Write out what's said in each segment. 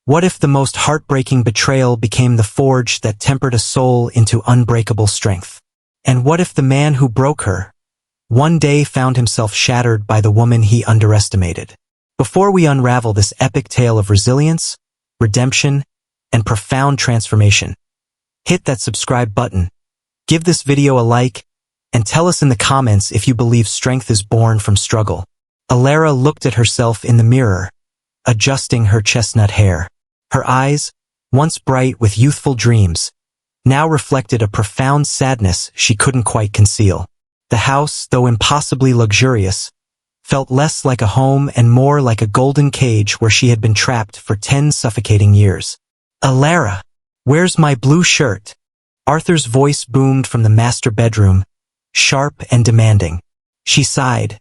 What if the most heartbreaking betrayal became the forge that tempered a soul into unbreakable strength? And what if the man who broke her one day found himself shattered by the woman he underestimated? Before we unravel this epic tale of resilience, redemption, and profound transformation, hit that subscribe button, give this video a like, and tell us in the comments if you believe strength is born from struggle. Alara looked at herself in the mirror, adjusting her chestnut hair. Her eyes, once bright with youthful dreams, now reflected a profound sadness she couldn't quite conceal. The house, though impossibly luxurious, felt less like a home and more like a golden cage where she had been trapped for 10 suffocating years. "Alara, where's my blue shirt?" Arthur's voice boomed from the master bedroom, sharp and demanding. She sighed,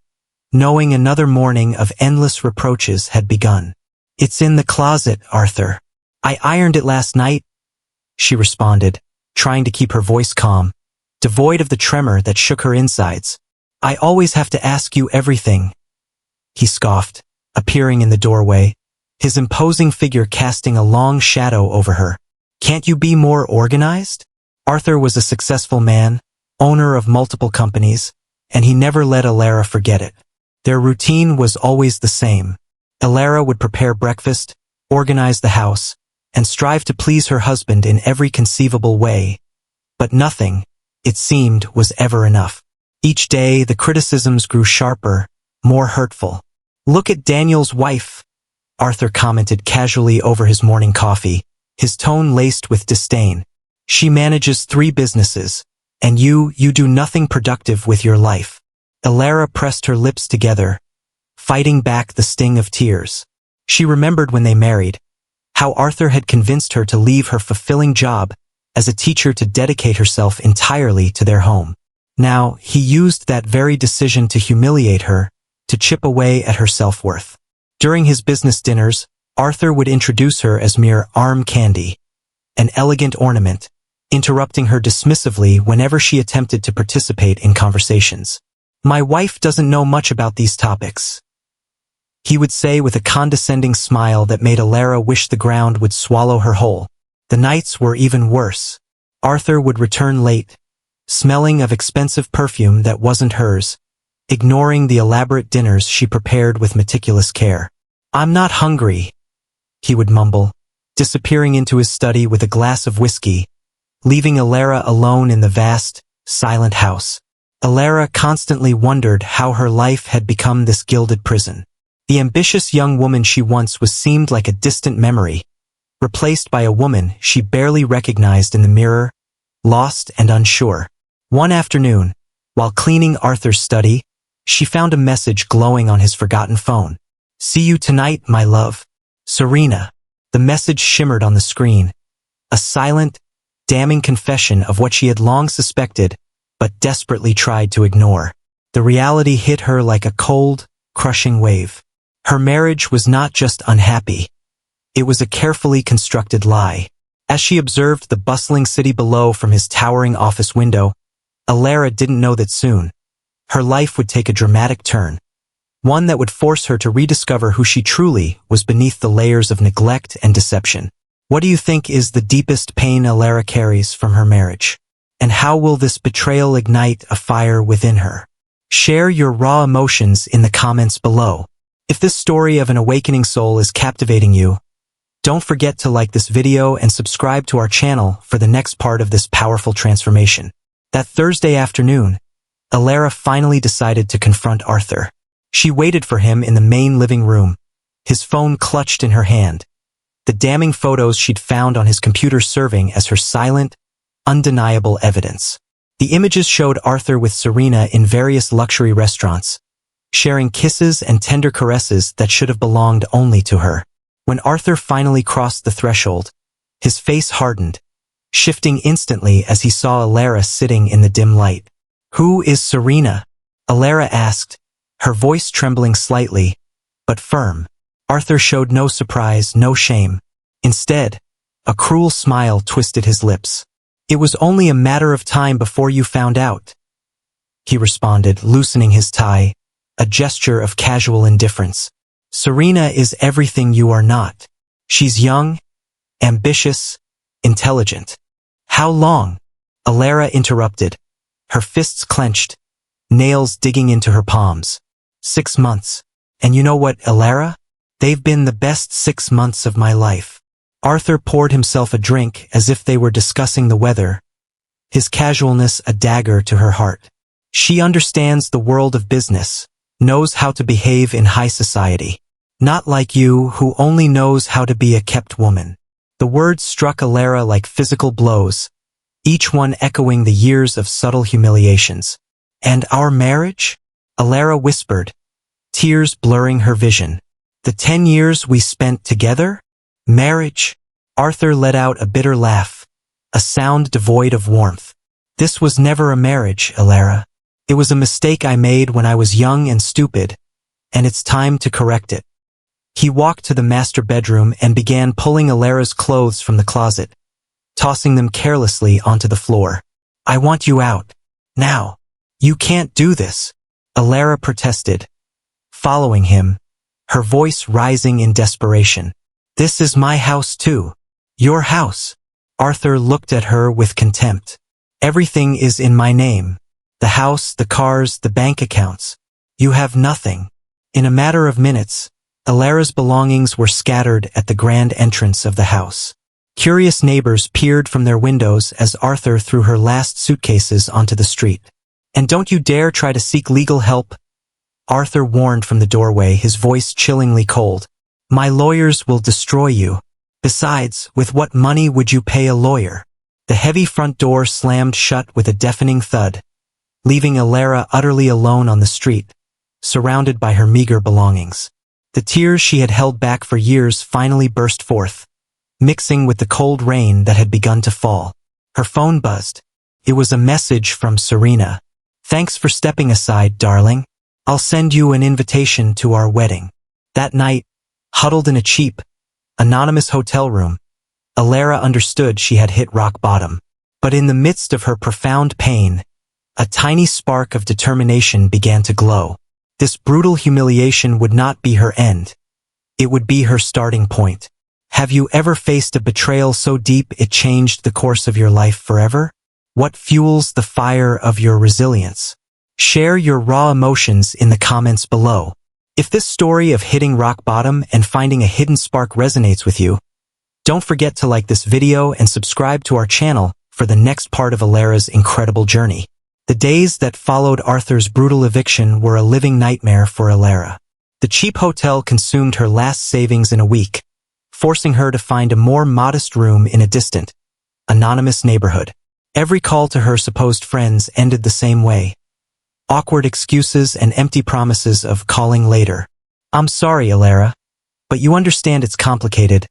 knowing another morning of endless reproaches had begun. "It's in the closet, Arthur. I ironed it last night," she responded, trying to keep her voice calm, devoid of the tremor that shook her insides. "I always have to ask you everything," he scoffed, appearing in the doorway, his imposing figure casting a long shadow over her. "Can't you be more organized?" Arthur was a successful man, owner of multiple companies, and he never let Alara forget it. Their routine was always the same. Alara would prepare breakfast, organize the house, and strive to please her husband in every conceivable way. But nothing, it seemed, was ever enough. Each day, the criticisms grew sharper, more hurtful. "Look at Daniel's wife," Arthur commented casually over his morning coffee, his tone laced with disdain. "She manages 3 businesses, and you do nothing productive with your life." Alara pressed her lips together, fighting back the sting of tears. She remembered when they married, how Arthur had convinced her to leave her fulfilling job as a teacher to dedicate herself entirely to their home. Now, he used that very decision to humiliate her, to chip away at her self-worth. During his business dinners, Arthur would introduce her as mere arm candy, an elegant ornament, interrupting her dismissively whenever she attempted to participate in conversations. "My wife doesn't know much about these topics," he would say with a condescending smile that made Alara wish the ground would swallow her whole. The nights were even worse. Arthur would return late, smelling of expensive perfume that wasn't hers, ignoring the elaborate dinners she prepared with meticulous care. "I'm not hungry," he would mumble, disappearing into his study with a glass of whiskey, leaving Alara alone in the vast, silent house. Alara constantly wondered how her life had become this gilded prison. The ambitious young woman she once was seemed like a distant memory, replaced by a woman she barely recognized in the mirror, lost and unsure. One afternoon, while cleaning Arthur's study, she found a message glowing on his forgotten phone. "See you tonight, my love. Serena." The message shimmered on the screen, a silent, damning confession of what she had long suspected but desperately tried to ignore. The reality hit her like a cold, crushing wave. Her marriage was not just unhappy. It was a carefully constructed lie. As she observed the bustling city below from his towering office window, Alara didn't know that soon, her life would take a dramatic turn. One that would force her to rediscover who she truly was beneath the layers of neglect and deception. What do you think is the deepest pain Alara carries from her marriage? And how will this betrayal ignite a fire within her? Share your raw emotions in the comments below. If this story of an awakening soul is captivating you, don't forget to like this video and subscribe to our channel for the next part of this powerful transformation. That Thursday afternoon, Alara finally decided to confront Arthur. She waited for him in the main living room, his phone clutched in her hand, the damning photos she'd found on his computer serving as her silent, undeniable evidence. The images showed Arthur with Serena in various luxury restaurants, sharing kisses and tender caresses that should have belonged only to her. When Arthur finally crossed the threshold, his face hardened, shifting instantly as he saw Alara sitting in the dim light. "Who is Serena?" Alara asked, her voice trembling slightly, but firm. Arthur showed no surprise, no shame. Instead, a cruel smile twisted his lips. "It was only a matter of time before you found out," he responded, loosening his tie, a gesture of casual indifference. "Serena is everything you are not. She's young, ambitious, intelligent. How long? Alara interrupted, her fists clenched, nails digging into her palms. 6 months. And you know what, Alara? They've been the best 6 months of my life. Arthur poured himself a drink as if they were discussing the weather, his casualness a dagger to her heart. She understands the world of business, knows how to behave in high society. Not like you, who only knows how to be a kept woman. The words struck Alara like physical blows, each one echoing the years of subtle humiliations. And our marriage? Alara whispered, tears blurring her vision. The 10 years we spent together? Marriage? Arthur let out a bitter laugh, a sound devoid of warmth. This was never a marriage, Alara. It was a mistake I made when I was young and stupid, and it's time to correct it. He walked to the master bedroom and began pulling Alara's clothes from the closet, tossing them carelessly onto the floor. I want you out. Now. You can't do this. Alara protested, following him, her voice rising in desperation. This is my house too. Your house. Arthur looked at her with contempt. Everything is in my name. The house, the cars, the bank accounts. You have nothing. In a matter of minutes, Alara's belongings were scattered at the grand entrance of the house. Curious neighbors peered from their windows as Arthur threw her last suitcases onto the street. And don't you dare try to seek legal help, Arthur warned from the doorway, his voice chillingly cold. My lawyers will destroy you. Besides, with what money would you pay a lawyer? The heavy front door slammed shut with a deafening thud, leaving Alara utterly alone on the street, surrounded by her meager belongings. The tears she had held back for years finally burst forth, mixing with the cold rain that had begun to fall. Her phone buzzed. It was a message from Serena. Thanks for stepping aside, darling. I'll send you an invitation to our wedding. That night, huddled in a cheap, anonymous hotel room, Alara understood she had hit rock bottom. But in the midst of her profound pain, a tiny spark of determination began to glow. This brutal humiliation would not be her end. It would be her starting point. Have you ever faced a betrayal so deep it changed the course of your life forever? What fuels the fire of your resilience? Share your raw emotions in the comments below. If this story of hitting rock bottom and finding a hidden spark resonates with you, don't forget to like this video and subscribe to our channel for the next part of Alara's incredible journey. The days that followed Arthur's brutal eviction were a living nightmare for Alara. The cheap hotel consumed her last savings in a week, forcing her to find a more modest room in a distant, anonymous neighborhood. Every call to her supposed friends ended the same way. Awkward excuses and empty promises of calling later. I'm sorry, Alara, but you understand it's complicated.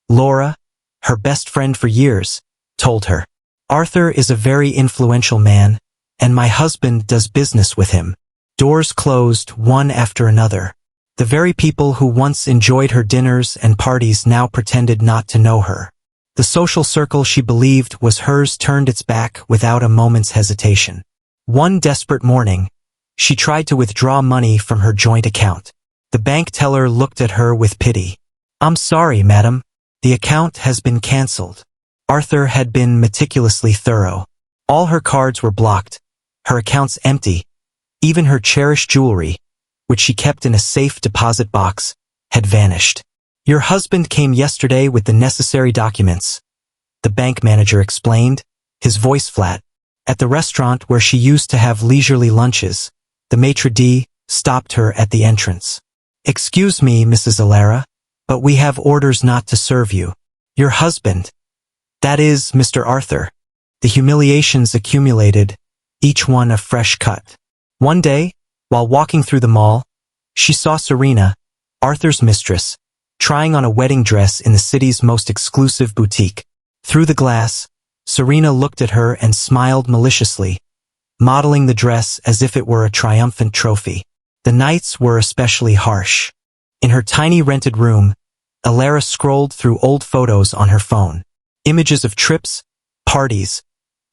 Laura, her best friend for years, told her. Arthur is a very influential man, and my husband does business with him. Doors closed one after another. The very people who once enjoyed her dinners and parties now pretended not to know her. The social circle she believed was hers turned its back without a moment's hesitation. One desperate morning, she tried to withdraw money from her joint account. The bank teller looked at her with pity. I'm sorry, madam. The account has been cancelled. Arthur had been meticulously thorough. All her cards were blocked, her accounts empty. Even her cherished jewelry, which she kept in a safe deposit box, had vanished. Your husband came yesterday with the necessary documents, the bank manager explained, his voice flat. At the restaurant where she used to have leisurely lunches, the maitre d' stopped her at the entrance. Excuse me, Mrs. Alara, but we have orders not to serve you. Your husband. That is, Mr. Arthur. The humiliations accumulated, each one a fresh cut. One day, while walking through the mall, she saw Serena, Arthur's mistress, trying on a wedding dress in the city's most exclusive boutique. Through the glass, Serena looked at her and smiled maliciously, modeling the dress as if it were a triumphant trophy. The nights were especially harsh. In her tiny rented room, Alara scrolled through old photos on her phone. Images of trips, parties,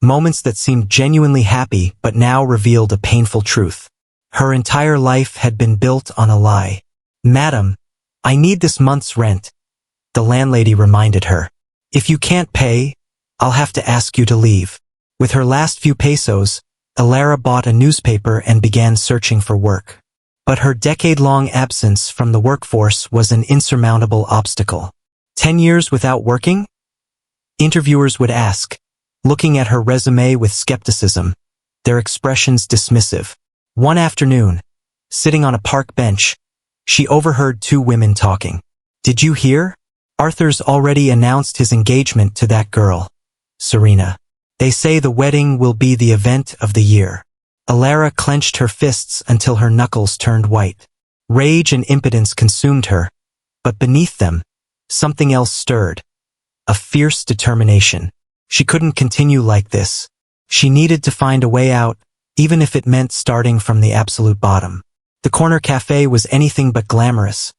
moments that seemed genuinely happy but now revealed a painful truth. Her entire life had been built on a lie. Madam, I need this month's rent. the landlady reminded her. If you can't pay, I'll have to ask you to leave. With her last few pesos, Alara bought a newspaper and began searching for work. But her decade-long absence from the workforce was an insurmountable obstacle. 10 years without working? Interviewers would ask, looking at her resume with skepticism, their expressions dismissive. One afternoon, sitting on a park bench, she overheard two women talking. Did you hear? Arthur's already announced his engagement to that girl, Serena. They say the wedding will be the event of the year. Alara clenched her fists until her knuckles turned white. Rage and impotence consumed her, but beneath them, something else stirred. A fierce determination. She couldn't continue like this. She needed to find a way out, even if it meant starting from the absolute bottom. The corner cafe was anything but glamorous,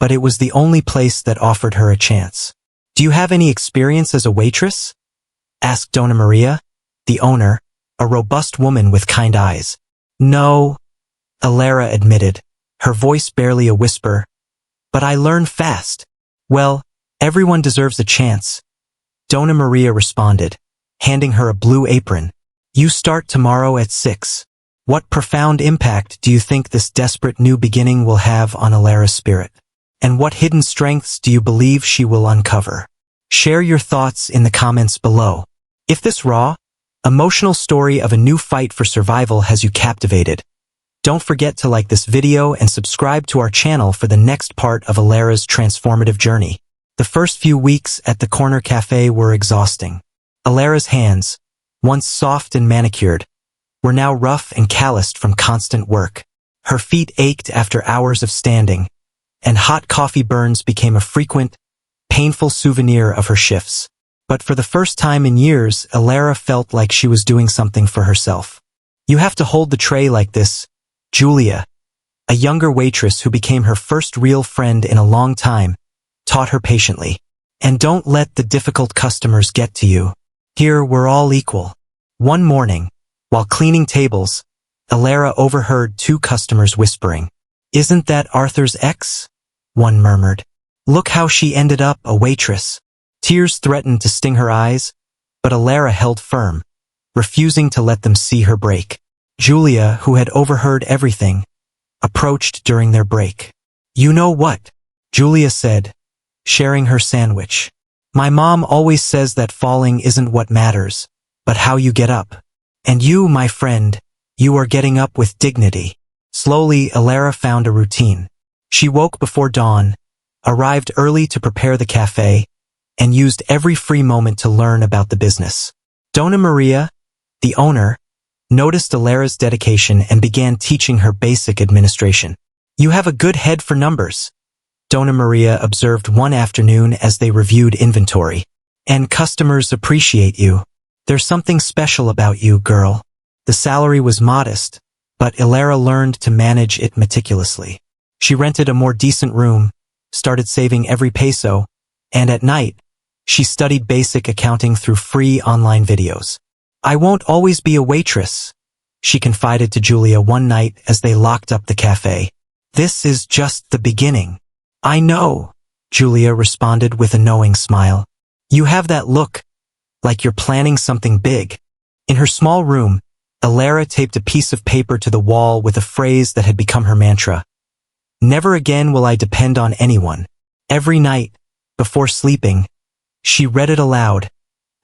but it was the only place that offered her a chance. Do you have any experience as a waitress? Asked Dona Maria, the owner, a robust woman with kind eyes. No, Alara admitted, her voice barely a whisper. But I learn fast. Well, everyone deserves a chance. Dona Maria responded, handing her a blue apron. You start tomorrow at 6. What profound impact do you think this desperate new beginning will have on Alara's spirit? And what hidden strengths do you believe she will uncover? Share your thoughts in the comments below. If this raw, emotional story of a new fight for survival has you captivated, don't forget to like this video and subscribe to our channel for the next part of Alara's transformative journey. The first few weeks at the corner cafe were exhausting. Alara's hands, once soft and manicured, were now rough and calloused from constant work. Her feet ached after hours of standing, and hot coffee burns became a frequent, painful souvenir of her shifts. But for the first time in years, Alara felt like she was doing something for herself. You have to hold the tray like this, Julia, a younger waitress who became her first real friend in a long time, taught her patiently. And don't let the difficult customers get to you. Here we're all equal. One morning, while cleaning tables, Alara overheard two customers whispering. Isn't that Arthur's ex? One murmured. Look how she ended up a waitress. Tears threatened to sting her eyes, but Alara held firm, refusing to let them see her break. Julia, who had overheard everything, approached during their break. You know what? Julia said, sharing her sandwich. My mom always says that falling isn't what matters, but how you get up. And you, my friend, you are getting up with dignity. Slowly, Alara found a routine. She woke before dawn, arrived early to prepare the cafe, and used every free moment to learn about the business. Dona Maria, the owner, noticed Alara's dedication and began teaching her basic administration. You have a good head for numbers, Dona Maria observed one afternoon as they reviewed inventory. And customers appreciate you. There's something special about you, girl. The salary was modest, but Alara learned to manage it meticulously. She rented a more decent room, started saving every peso, and at night, she studied basic accounting through free online videos. I won't always be a waitress, she confided to Julia one night as they locked up the cafe. This is just the beginning. I know, Julia responded with a knowing smile. You have that look, like you're planning something big. In her small room, Alara taped a piece of paper to the wall with a phrase that had become her mantra. Never again will I depend on anyone. Every night, before sleeping, she read it aloud,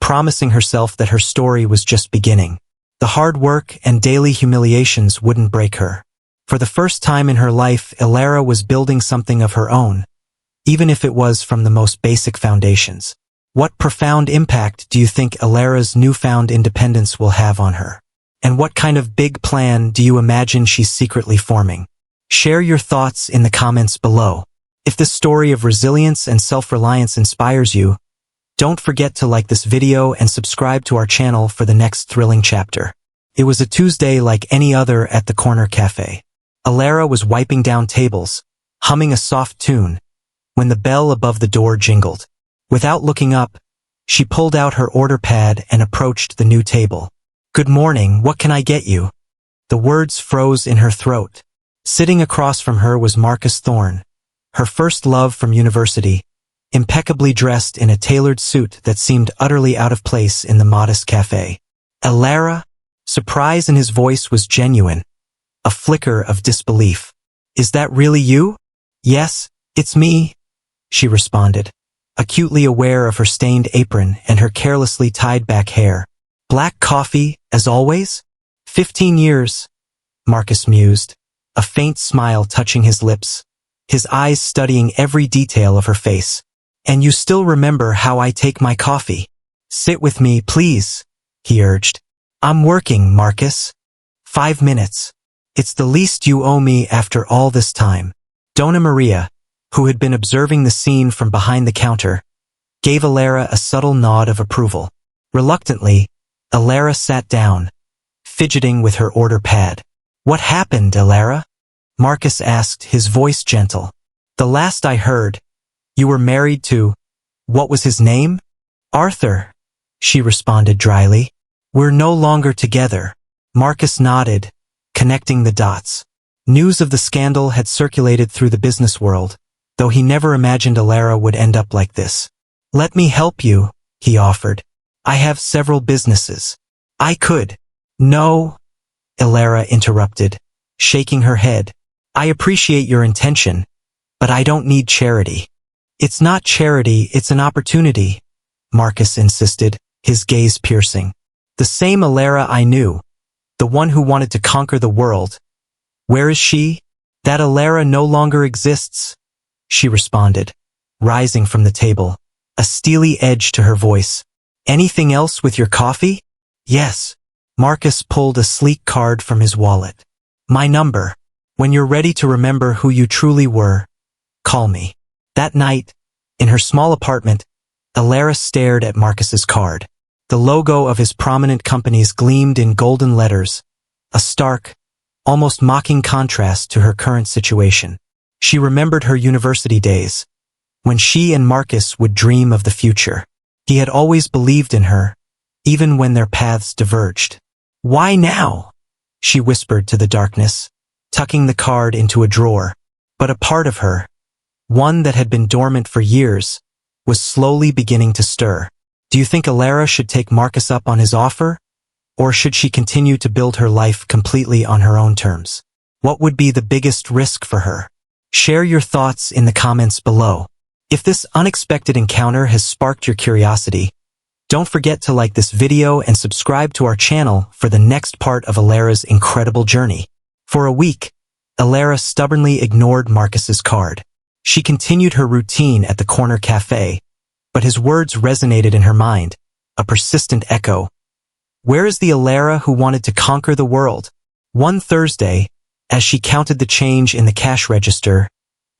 promising herself that her story was just beginning. The hard work and daily humiliations wouldn't break her. For the first time in her life, Alara was building something of her own, even if it was from the most basic foundations. What profound impact do you think Alara's newfound independence will have on her? And what kind of big plan do you imagine she's secretly forming? Share your thoughts in the comments below. If this story of resilience and self-reliance inspires you, don't forget to like this video and subscribe to our channel for the next thrilling chapter. It was a Tuesday like any other at the corner cafe. Alara was wiping down tables, humming a soft tune, when the bell above the door jingled. Without looking up, she pulled out her order pad and approached the new table. Good morning, what can I get you? The words froze in her throat. Sitting across from her was Marcus Thorne, her first love from university, impeccably dressed in a tailored suit that seemed utterly out of place in the modest cafe. Alara? Surprise in his voice was genuine, a flicker of disbelief. Is that really you? Yes, it's me, she responded, acutely aware of her stained apron and her carelessly tied-back hair. Black coffee, as always? 15 years, Marcus mused, a faint smile touching his lips, his eyes studying every detail of her face. And you still remember how I take my coffee? Sit with me, please, he urged. I'm working, Marcus. 5 minutes. It's the least you owe me after all this time. Donna Maria, who had been observing the scene from behind the counter, gave Alara a subtle nod of approval. Reluctantly, Alara sat down, fidgeting with her order pad. What happened, Alara? Marcus asked, his voice gentle. The last I heard, you were married to, what was his name? Arthur, she responded dryly. We're no longer together. Marcus nodded, connecting the dots. News of the scandal had circulated through the business world, though he never imagined Alara would end up like this. Let me help you, he offered. I have several businesses. I could. No, Alara interrupted, shaking her head. I appreciate your intention, but I don't need charity. It's not charity, it's an opportunity, Marcus insisted, his gaze piercing. The same Alara I knew, the one who wanted to conquer the world. Where is she? That Alara no longer exists, she responded, rising from the table, a steely edge to her voice. Anything else with your coffee? Yes. Marcus pulled a sleek card from his wallet. My number. When you're ready to remember who you truly were, call me. That night, in her small apartment, Alara stared at Marcus's card. The logo of his prominent companies gleamed in golden letters, a stark, almost mocking contrast to her current situation. She remembered her university days, when she and Marcus would dream of the future. He had always believed in her, even when their paths diverged. Why now? She whispered to the darkness, tucking the card into a drawer. But a part of her, one that had been dormant for years, was slowly beginning to stir. Do you think Alara should take Marcus up on his offer? Or should she continue to build her life completely on her own terms? What would be the biggest risk for her? Share your thoughts in the comments below. If this unexpected encounter has sparked your curiosity, don't forget to like this video and subscribe to our channel for the next part of Alara's incredible journey. For a week, Alara stubbornly ignored Marcus's card. She continued her routine at the corner cafe, but his words resonated in her mind, a persistent echo. Where is the Alara who wanted to conquer the world? One Thursday, as she counted the change in the cash register,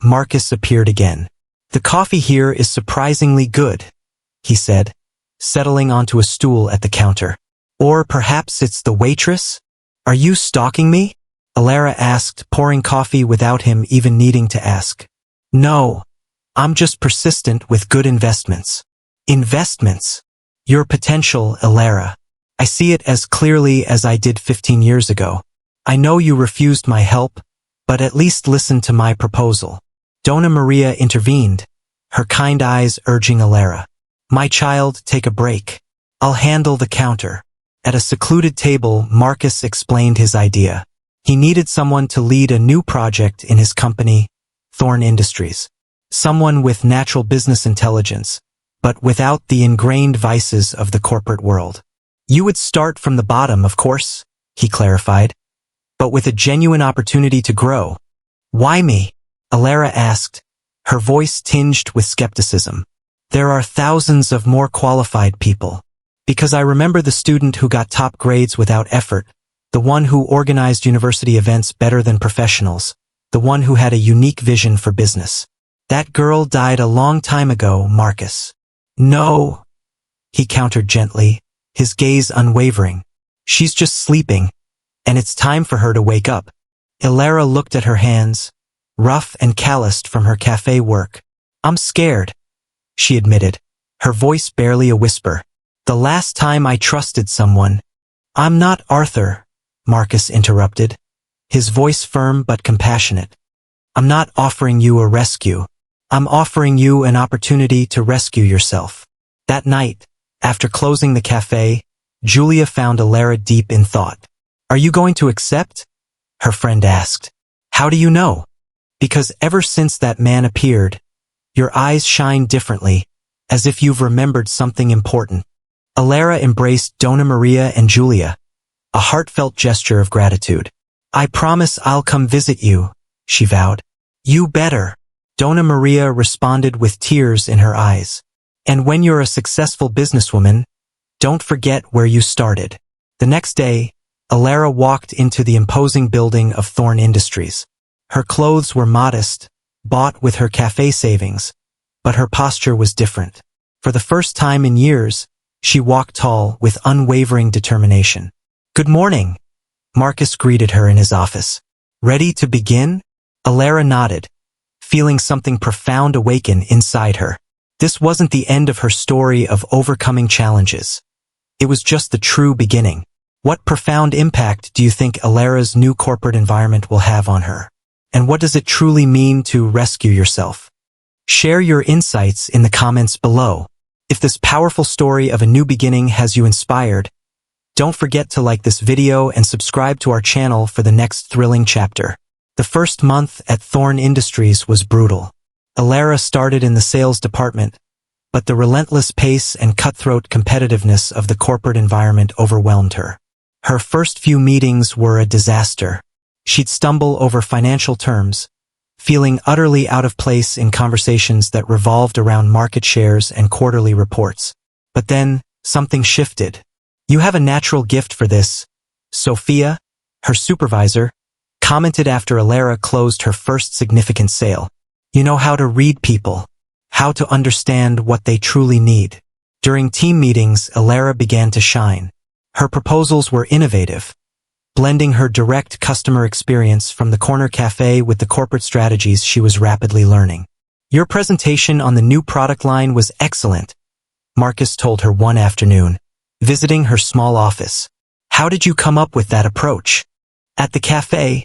Marcus appeared again. The coffee here is surprisingly good, he said, settling onto a stool at the counter. Or perhaps it's the waitress? Are you stalking me? Alara asked, pouring coffee without him even needing to ask. No, I'm just persistent with good investments. Investments? Your potential, Alara. I see it as clearly as I did 15 years ago. I know you refused my help, but at least listen to my proposal. Donna Maria intervened, her kind eyes urging Alara. My child, take a break. I'll handle the counter. At a secluded table, Marcus explained his idea. He needed someone to lead a new project in his company, Thorn Industries. Someone with natural business intelligence, but without the ingrained vices of the corporate world. You would start from the bottom, of course, he clarified, but with a genuine opportunity to grow. Why me? Alara asked, her voice tinged with skepticism. There are thousands of more qualified people. Because I remember the student who got top grades without effort, the one who organized university events better than professionals, the one who had a unique vision for business. That girl died a long time ago, Marcus. No, he countered gently, his gaze unwavering. She's just sleeping, and it's time for her to wake up. Alara looked at her hands, rough and calloused from her cafe work. I'm scared, she admitted, her voice barely a whisper. The last time I trusted someone. I'm not Arthur, Marcus interrupted, his voice firm but compassionate. I'm not offering you a rescue. I'm offering you an opportunity to rescue yourself. That night, after closing the cafe, Julia found Alara deep in thought. Are you going to accept? Her friend asked. How do you know? Because ever since that man appeared, your eyes shine differently, as if you've remembered something important. Alara embraced Donna Maria and Julia, a heartfelt gesture of gratitude. I promise I'll come visit you, she vowed. You better, Donna Maria responded with tears in her eyes. And when you're a successful businesswoman, don't forget where you started. The next day, Alara walked into the imposing building of Thorn Industries. Her clothes were modest, bought with her cafe savings, but her posture was different. For the first time in years, she walked tall with unwavering determination. Good morning, Marcus greeted her in his office. Ready to begin? Alara nodded, feeling something profound awaken inside her. This wasn't the end of her story of overcoming challenges. It was just the true beginning. What profound impact do you think Alara's new corporate environment will have on her? And what does it truly mean to rescue yourself? Share your insights in the comments below. If this powerful story of a new beginning has you inspired, don't forget to like this video and subscribe to our channel for the next thrilling chapter. The first month at Thorn Industries was brutal. Alara started in the sales department, but the relentless pace and cutthroat competitiveness of the corporate environment overwhelmed her. Her first few meetings were a disaster. She'd stumble over financial terms, feeling utterly out of place in conversations that revolved around market shares and quarterly reports. But then, something shifted. You have a natural gift for this, Sophia, her supervisor, commented after Alara closed her first significant sale. You know how to read people, how to understand what they truly need. During team meetings, Alara began to shine. Her proposals were innovative, blending her direct customer experience from the corner cafe with the corporate strategies she was rapidly learning. Your presentation on the new product line was excellent, Marcus told her one afternoon, visiting her small office. How did you come up with that approach? At the cafe,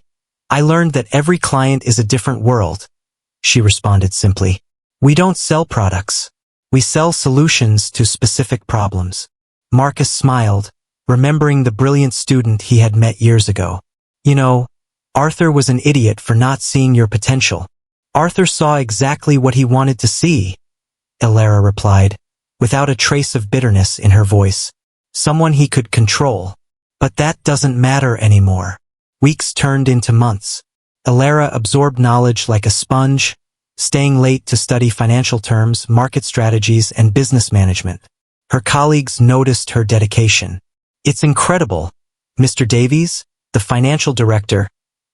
I learned that every client is a different world, she responded simply. We don't sell products. We sell solutions to specific problems. Marcus smiled, remembering the brilliant student he had met years ago. You know, Arthur was an idiot for not seeing your potential. Arthur saw exactly what he wanted to see, Alara replied, without a trace of bitterness in her voice. Someone he could control. But that doesn't matter anymore. Weeks turned into months. Alara absorbed knowledge like a sponge, staying late to study financial terms, market strategies, and business management. Her colleagues noticed her dedication. It's incredible, Mr. Davies, the financial director,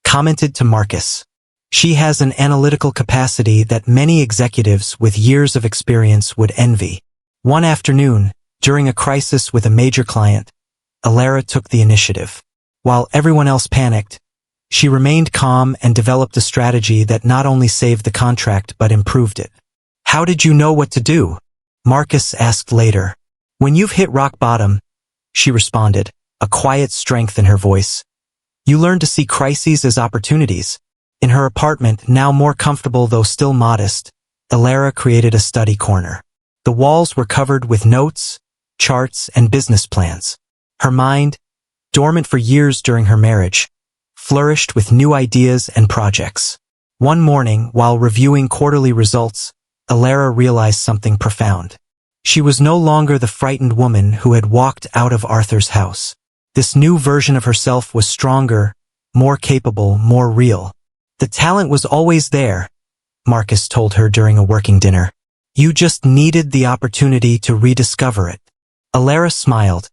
commented to Marcus. She has an analytical capacity that many executives with years of experience would envy. One afternoon, during a crisis with a major client, Alara took the initiative. While everyone else panicked, she remained calm and developed a strategy that not only saved the contract but improved it. How did you know what to do? Marcus asked later. When you've hit rock bottom, she responded, a quiet strength in her voice. You learn to see crises as opportunities. In her apartment, now more comfortable though still modest, Alara created a study corner. The walls were covered with notes, charts, and business plans. Her mind, dormant for years during her marriage, flourished with new ideas and projects. One morning, while reviewing quarterly results, Alara realized something profound. She was no longer the frightened woman who had walked out of Arthur's house. This new version of herself was stronger, more capable, more real. The talent was always there, Marcus told her during a working dinner. You just needed the opportunity to rediscover it. Alara smiled,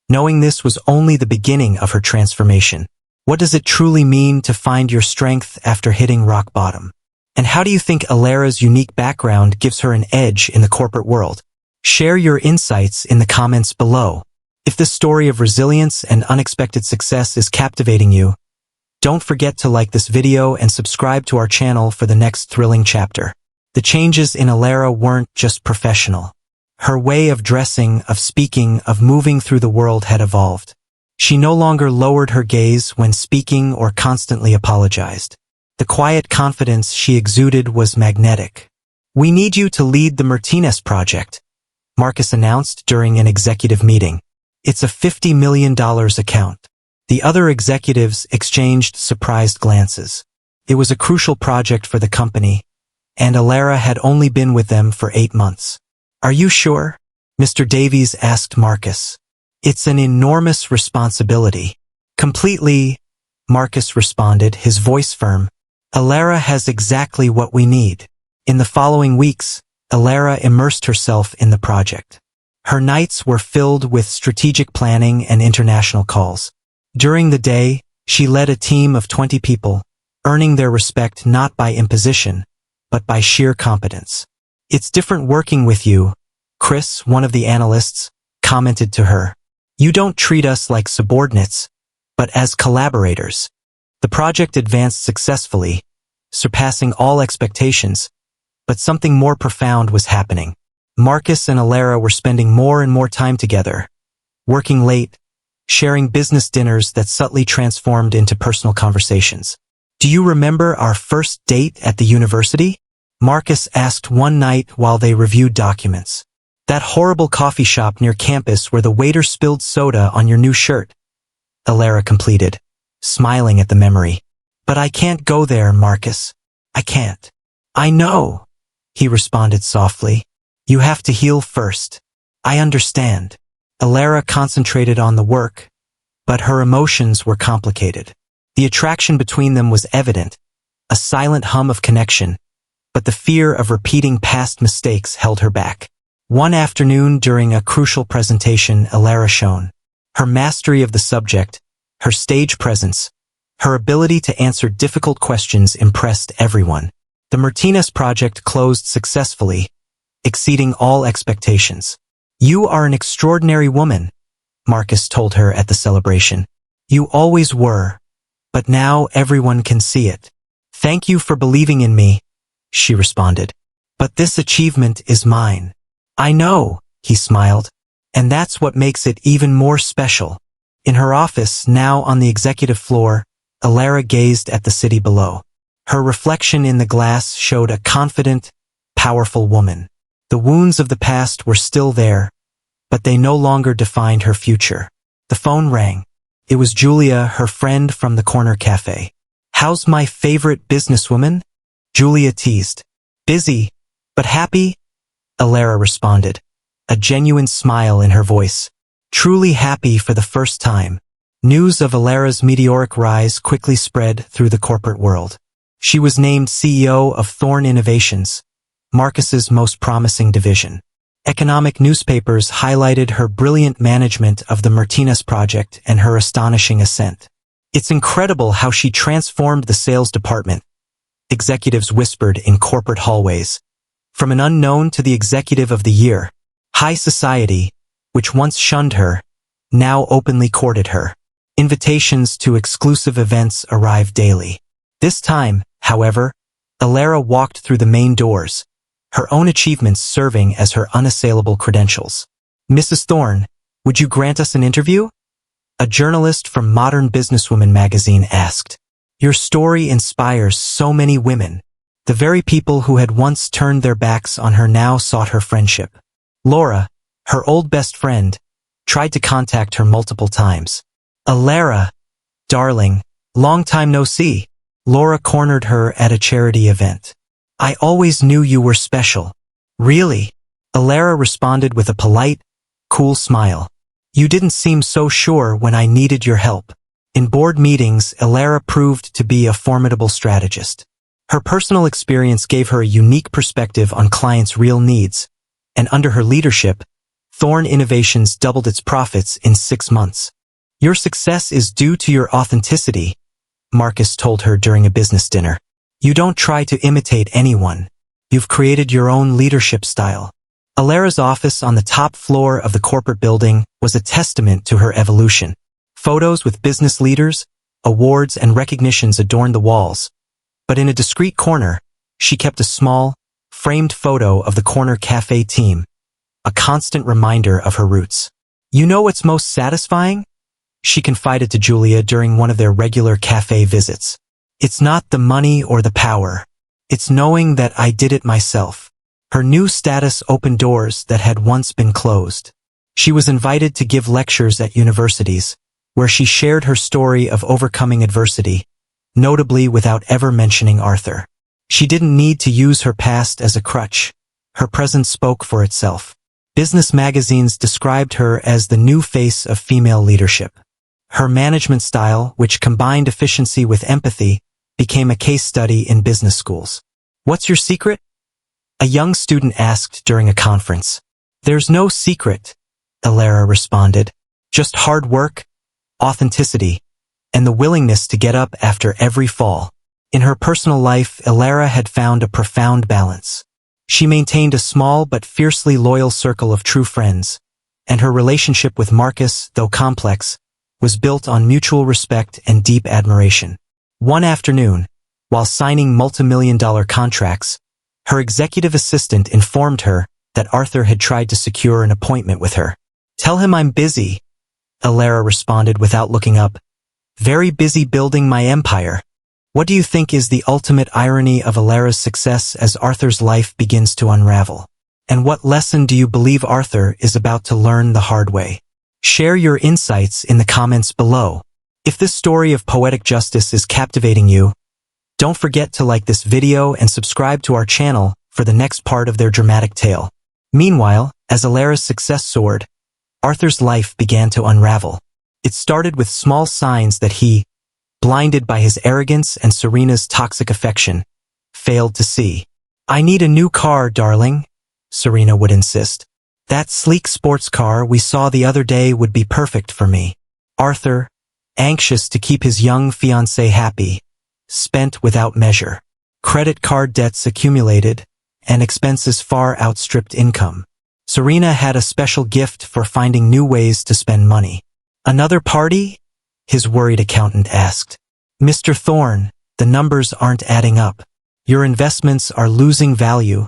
knowing this was only the beginning of her transformation. What does it truly mean to find your strength after hitting rock bottom? And how do you think Alara's unique background gives her an edge in the corporate world? Share your insights in the comments below. If this story of resilience and unexpected success is captivating you, don't forget to like this video and subscribe to our channel for the next thrilling chapter. The changes in Alara weren't just professional. Her way of dressing, of speaking, of moving through the world had evolved. She no longer lowered her gaze when speaking or constantly apologized. The quiet confidence she exuded was magnetic. "We need you to lead the Martinez project," Marcus announced during an executive meeting. "It's a $50 million account." The other executives exchanged surprised glances. It was a crucial project for the company, and Alara had only been with them for 8 months. "Are you sure?" Mr. Davies asked Marcus. "It's an enormous responsibility." "Completely," Marcus responded, his voice firm. "Alara has exactly what we need." In the following weeks, Alara immersed herself in the project. Her nights were filled with strategic planning and international calls. During the day, she led a team of 20 people, earning their respect not by imposition, but by sheer competence. "It's different working with you," Chris, one of the analysts, commented to her. "You don't treat us like subordinates, but as collaborators." The project advanced successfully, surpassing all expectations, but something more profound was happening. Marcus and Alara were spending more and more time together, working late, sharing business dinners that subtly transformed into personal conversations. "Do you remember our first date at the university?" Marcus asked one night while they reviewed documents. "That horrible coffee shop near campus where the waiter spilled soda on your new shirt," Alara completed, smiling at the memory. "But I can't go there, Marcus. I can't." "I know," he responded softly. "You have to heal first." "I understand." Alara concentrated on the work, but her emotions were complicated. The attraction between them was evident, a silent hum of connection, but the fear of repeating past mistakes held her back. One afternoon during a crucial presentation, Alara shone. Her mastery of the subject, her stage presence, her ability to answer difficult questions impressed everyone. The Martinez project closed successfully, exceeding all expectations. "You are an extraordinary woman," Marcus told her at the celebration. "You always were, but now everyone can see it." "Thank you for believing in me," she responded. "But this achievement is mine." "I know," he smiled, "and that's what makes it even more special." In her office, now on the executive floor, Alara gazed at the city below. Her reflection in the glass showed a confident, powerful woman. The wounds of the past were still there, but they no longer defined her future. The phone rang. It was Julia, her friend from the corner cafe. "How's my favorite businesswoman?" Julia teased. "Busy, but happy?" Alara responded, a genuine smile in her voice. Truly happy for the first time. News of Alara's meteoric rise quickly spread through the corporate world. She was named CEO of Thorn Innovations, Marcus's most promising division. Economic newspapers highlighted her brilliant management of the Martinez project and her astonishing ascent. "It's incredible how she transformed the sales department," executives whispered in corporate hallways. From an unknown to the executive of the year, high society, which once shunned her, now openly courted her. Invitations to exclusive events arrived daily. This time, however, Alara walked through the main doors, her own achievements serving as her unassailable credentials. "Mrs. Thorne, would you grant us an interview?" A journalist from Modern Businesswoman magazine asked. "Your story inspires so many women." The very people who had once turned their backs on her now sought her friendship. Laura, her old best friend, tried to contact her multiple times. "Alara, darling, long time no see." Laura cornered her at a charity event. "I always knew you were special." "Really?" Alara responded with a polite, cool smile. "You didn't seem so sure when I needed your help." In board meetings, Alara proved to be a formidable strategist. Her personal experience gave her a unique perspective on clients' real needs, and under her leadership, Thorn Innovations doubled its profits in 6 months. "Your success is due to your authenticity," Marcus told her during a business dinner. "You don't try to imitate anyone. You've created your own leadership style." Alara's office on the top floor of the corporate building was a testament to her evolution. Photos with business leaders, awards, and recognitions adorned the walls, but in a discreet corner, she kept a small, framed photo of the corner cafe team, a constant reminder of her roots. "You know what's most satisfying?" she confided to Julia during one of their regular cafe visits. "It's not the money or the power. It's knowing that I did it myself." Her new status opened doors that had once been closed. She was invited to give lectures at universities, where she shared her story of overcoming adversity, notably without ever mentioning Arthur. She didn't need to use her past as a crutch. Her presence spoke for itself. Business magazines described her as the new face of female leadership. Her management style, which combined efficiency with empathy, became a case study in business schools. "What's your secret?" a young student asked during a conference. "There's no secret," Alara responded. "Just hard work, authenticity, and the willingness to get up after every fall." In her personal life, Alara had found a profound balance. She maintained a small but fiercely loyal circle of true friends, and her relationship with Marcus, though complex, was built on mutual respect and deep admiration. One afternoon, while signing multi-million-dollar contracts, her executive assistant informed her that Arthur had tried to secure an appointment with her. "Tell him I'm busy," Alara responded without looking up. "Very busy building my empire." What do you think is the ultimate irony of Alara's success as Arthur's life begins to unravel? And what lesson do you believe Arthur is about to learn the hard way? Share your insights in the comments below. If this story of poetic justice is captivating you, don't forget to like this video and subscribe to our channel for the next part of their dramatic tale. Meanwhile, as Alara's success soared, Arthur's life began to unravel. It started with small signs that he, blinded by his arrogance and Serena's toxic affection, failed to see. "I need a new car, darling," Serena would insist. "That sleek sports car we saw the other day would be perfect for me." Arthur, anxious to keep his young fiancée happy, spent without measure. Credit card debts accumulated, and expenses far outstripped income. Serena had a special gift for finding new ways to spend money. "Another party?" his worried accountant asked. "Mr. Thorne, the numbers aren't adding up. Your investments are losing value,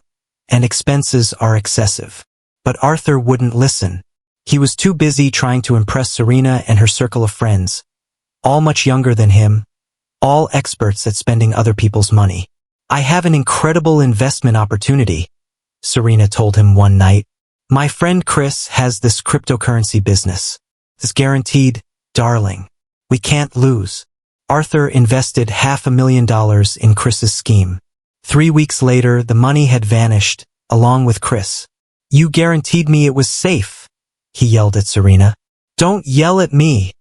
and expenses are excessive." But Arthur wouldn't listen. He was too busy trying to impress Serena and her circle of friends, all much younger than him, all experts at spending other people's money. "I have an incredible investment opportunity," Serena told him one night. "My friend Chris has this cryptocurrency business. It's guaranteed, darling. We can't lose." Arthur invested $500,000 in Chris's scheme. 3 weeks later, the money had vanished, along with Chris. "You guaranteed me it was safe," he yelled at Serena. "Don't yell at me,"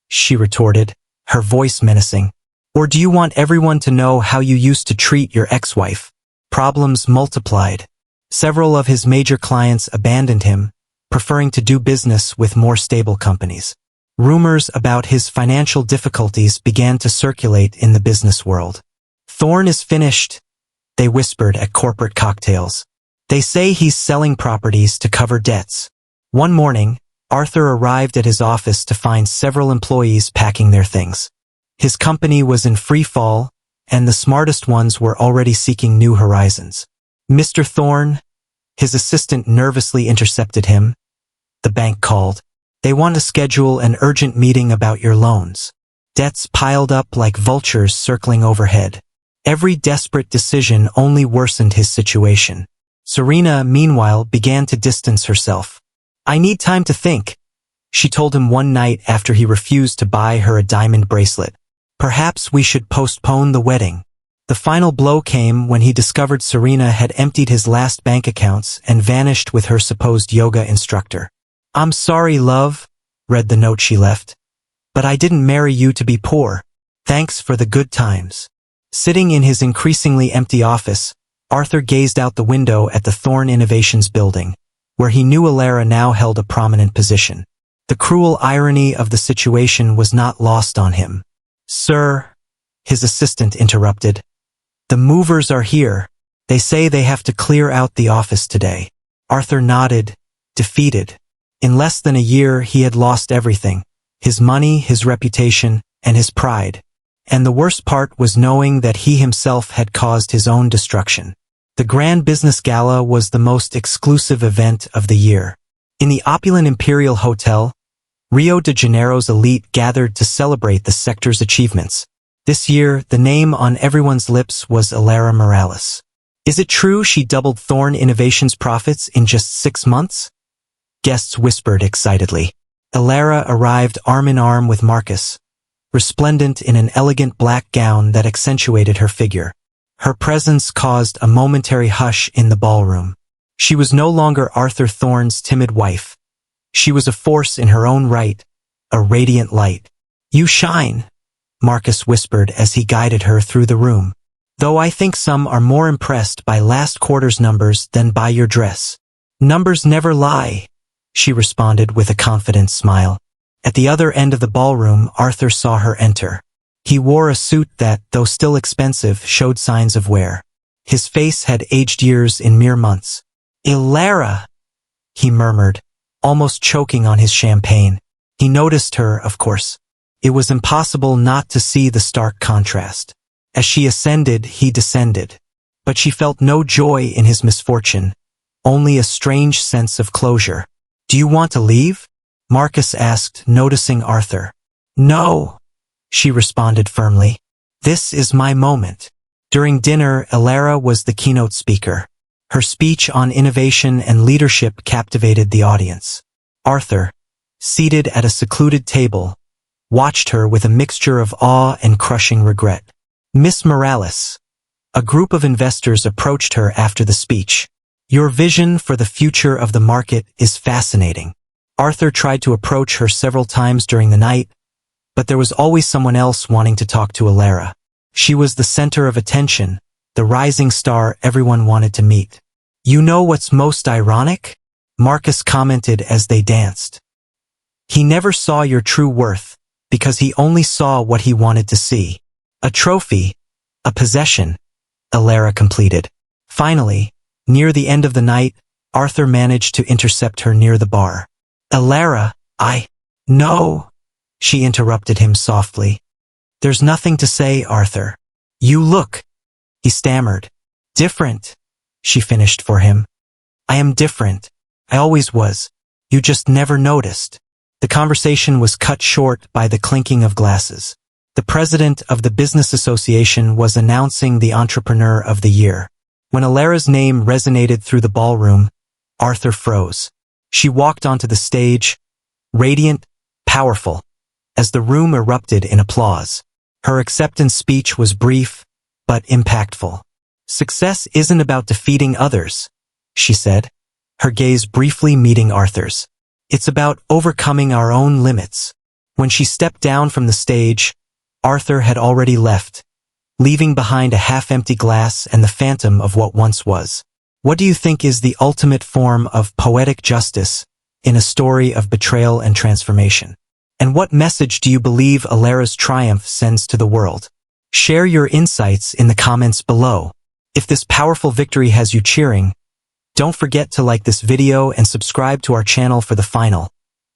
she retorted, her voice menacing. "Or do you want everyone to know how you used to treat your ex-wife?" Problems multiplied. Several of his major clients abandoned him, preferring to do business with more stable companies. Rumors about his financial difficulties began to circulate in the business world. "Thorne is finished," they whispered at corporate cocktails. "They say he's selling properties to cover debts." One morning, Arthur arrived at his office to find several employees packing their things. His company was in free fall, and the smartest ones were already seeking new horizons. "Mr. Thorne," his assistant nervously intercepted him. "The bank called. They want to schedule an urgent meeting about your loans." Debts piled up like vultures circling overhead. Every desperate decision only worsened his situation. Serena, meanwhile, began to distance herself. "I need time to think," she told him one night after he refused to buy her a diamond bracelet. "Perhaps we should postpone the wedding." The final blow came when he discovered Serena had emptied his last bank accounts and vanished with her supposed yoga instructor. "I'm sorry, love," read the note she left, "but I didn't marry you to be poor. Thanks for the good times." Sitting in his increasingly empty office, Arthur gazed out the window at the Thorne Innovations building, where he knew Alara now held a prominent position. The cruel irony of the situation was not lost on him. "Sir," his assistant interrupted, "the movers are here. They say they have to clear out the office today." Arthur nodded, defeated. In less than a year, he had lost everything: his money, his reputation, and his pride. And the worst part was knowing that he himself had caused his own destruction. The Grand Business Gala was the most exclusive event of the year. In the opulent Imperial Hotel, Rio de Janeiro's elite gathered to celebrate the sector's achievements. This year, the name on everyone's lips was Alara Morales. Is it true she doubled Thorn Innovations' profits in just 6 months? Guests whispered excitedly. Elara arrived arm in arm with Marcus, resplendent in an elegant black gown that accentuated her figure. Her presence caused a momentary hush in the ballroom. She was no longer Arthur Thorne's timid wife. She was a force in her own right, a radiant light. "You shine," Marcus whispered as he guided her through the room. "Though I think some are more impressed by last quarter's numbers than by your dress." "Numbers never lie," she responded with a confident smile. At the other end of the ballroom, Arthur saw her enter. He wore a suit that, though still expensive, showed signs of wear. His face had aged years in mere months. "Elara," he murmured, almost choking on his champagne. He noticed her, of course. It was impossible not to see the stark contrast. As she ascended, he descended. But she felt no joy in his misfortune, only a strange sense of closure. "Do you want to leave?" Marcus asked, noticing Arthur. "No," she responded firmly. "This is my moment." During dinner, Elara was the keynote speaker. Her speech on innovation and leadership captivated the audience. Arthur, seated at a secluded table, watched her with a mixture of awe and crushing regret. "Miss Morales." A group of investors approached her after the speech. "Your vision for the future of the market is fascinating." Arthur tried to approach her several times during the night, but there was always someone else wanting to talk to Elara. She was the center of attention, the rising star everyone wanted to meet. "You know what's most ironic?" Marcus commented as they danced. "He never saw your true worth, because he only saw what he wanted to see. A trophy, a possession," Elara completed. Finally, near the end of the night, Arthur managed to intercept her near the bar. "Elara, No," she interrupted him softly. "There's nothing to say, Arthur. You look," he stammered. "Different," she finished for him. "I am different. I always was. You just never noticed." The conversation was cut short by the clinking of glasses. The president of the business association was announcing the entrepreneur of the year. When Elara's name resonated through the ballroom, Arthur froze. She walked onto the stage, radiant, powerful, as the room erupted in applause. Her acceptance speech was brief, but impactful. "Success isn't about defeating others," she said, her gaze briefly meeting Arthur's. "It's about overcoming our own limits." When she stepped down from the stage, Arthur had already left, leaving behind a half-empty glass and the phantom of what once was. What do you think is the ultimate form of poetic justice in a story of betrayal and transformation? And what message do you believe Elara's triumph sends to the world? Share your insights in the comments below. If this powerful victory has you cheering, don't forget to like this video and subscribe to our channel for the final,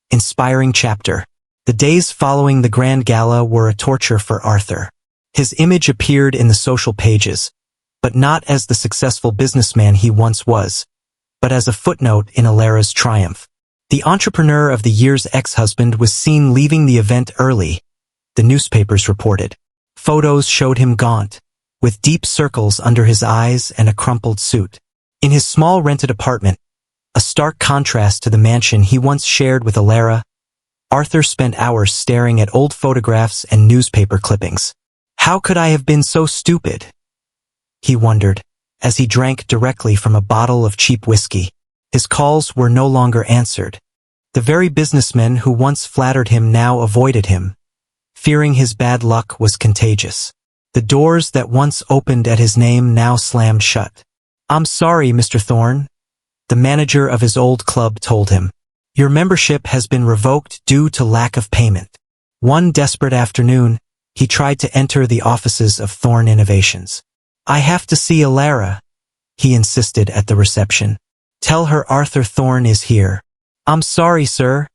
inspiring chapter. The days following the grand gala were a torture for Arthur. His image appeared in the social pages, but not as the successful businessman he once was, but as a footnote in Elara's triumph. The entrepreneur of the year's ex-husband was seen leaving the event early, the newspapers reported. Photos showed him gaunt, with deep circles under his eyes and a crumpled suit. In his small rented apartment, a stark contrast to the mansion he once shared with Elara, Arthur spent hours staring at old photographs and newspaper clippings. "How could I have been so stupid?" he wondered, as he drank directly from a bottle of cheap whiskey. His calls were no longer answered. The very businessmen who once flattered him now avoided him, fearing his bad luck was contagious. The doors that once opened at his name now slammed shut. "I'm sorry, Mr. Thorne," the manager of his old club told him. "Your membership has been revoked due to lack of payment." One desperate afternoon, he tried to enter the offices of Thorne Innovations. "I have to see Elara," he insisted at the reception. "Tell her Arthur Thorne is here." "I'm sorry, sir,"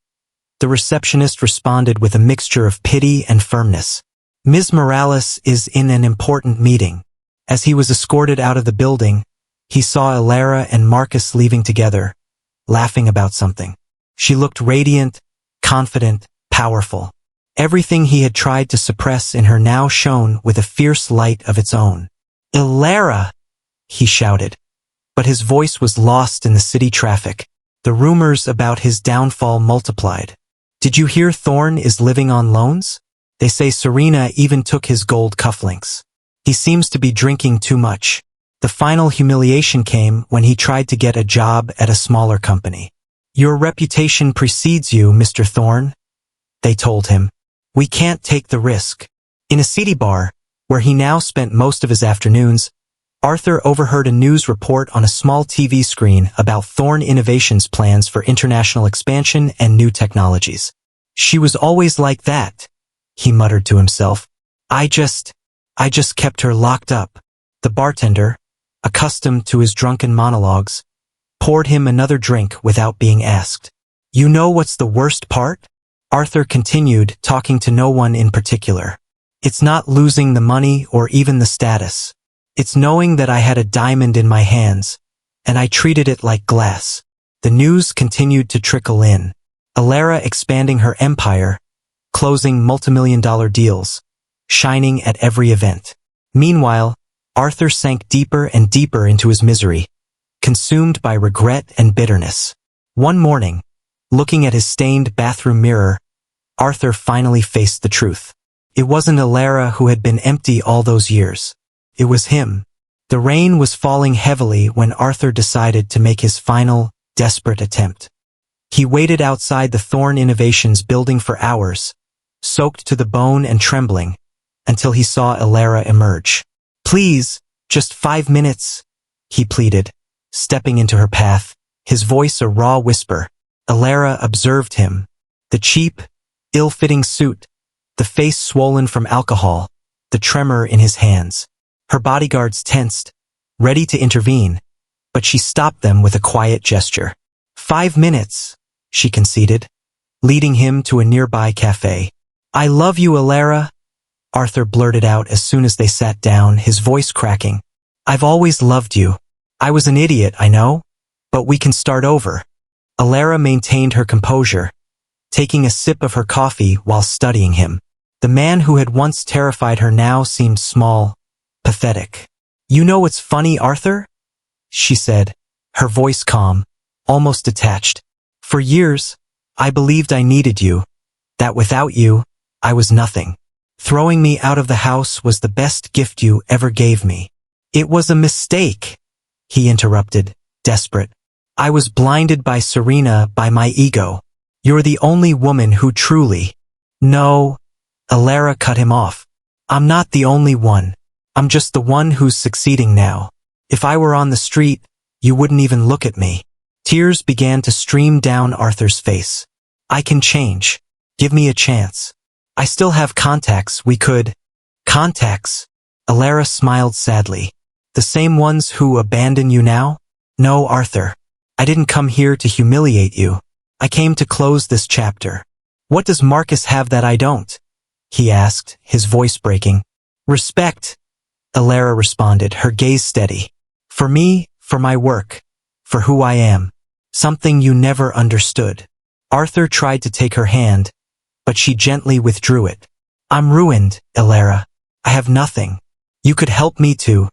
the receptionist responded with a mixture of pity and firmness. "Ms. Morales is in an important meeting." As he was escorted out of the building, he saw Elara and Marcus leaving together, laughing about something. She looked radiant, confident, powerful. Everything he had tried to suppress in her now shone with a fierce light of its own. "Elara!" he shouted. But his voice was lost in the city traffic. The rumors about his downfall multiplied. Did you hear Thorne is living on loans? They say Serena even took his gold cufflinks. He seems to be drinking too much. The final humiliation came when he tried to get a job at a smaller company. Your reputation precedes you, Mr. Thorne, they told him. We can't take the risk. In a seedy bar, where he now spent most of his afternoons, Arthur overheard a news report on a small TV screen about Thorne Innovations' plans for international expansion and new technologies. She was always like that, he muttered to himself. I just kept her locked up. The bartender, accustomed to his drunken monologues, poured him another drink without being asked. You know what's the worst part? Arthur continued, talking to no one in particular. It's not losing the money or even the status. It's knowing that I had a diamond in my hands, and I treated it like glass. The news continued to trickle in. Alara expanding her empire, closing multimillion-dollar deals, shining at every event. Meanwhile, Arthur sank deeper and deeper into his misery, consumed by regret and bitterness. One morning, looking at his stained bathroom mirror, Arthur finally faced the truth. It wasn't Alara who had been empty all those years. It was him. The rain was falling heavily when Arthur decided to make his final, desperate attempt. He waited outside the Thorne Innovations building for hours, soaked to the bone and trembling, until he saw Alara emerge. Please, just 5 minutes, he pleaded, stepping into her path, his voice a raw whisper. Alara observed him. The cheap, ill-fitting suit, the face swollen from alcohol, the tremor in his hands. Her bodyguards tensed, ready to intervene, but she stopped them with a quiet gesture. 5 minutes, she conceded, leading him to a nearby cafe. I love you, Alara, Arthur blurted out as soon as they sat down, his voice cracking. I've always loved you. I was an idiot, I know, but we can start over. Alara maintained her composure, taking a sip of her coffee while studying him. The man who had once terrified her now seemed small, pathetic. You know what's funny, Arthur? She said, her voice calm, almost detached. For years, I believed I needed you, that without you, I was nothing. Throwing me out of the house was the best gift you ever gave me. It was a mistake, he interrupted, desperate. I was blinded by Serena, by my ego. You're the only woman who truly... No, Alara cut him off. I'm not the only one. I'm just the one who's succeeding now. If I were on the street, you wouldn't even look at me. Tears began to stream down Arthur's face. I can change. Give me a chance. I still have contacts we could... Contacts? Alara smiled sadly. The same ones who abandon you now? No, Arthur. I didn't come here to humiliate you. I came to close this chapter. What does Marcus have that I don't? He asked, his voice breaking. Respect, Alara responded, her gaze steady. For me, for my work, for who I am. Something you never understood. Arthur tried to take her hand, but she gently withdrew it. I'm ruined, Alara. I have nothing. You could help me too.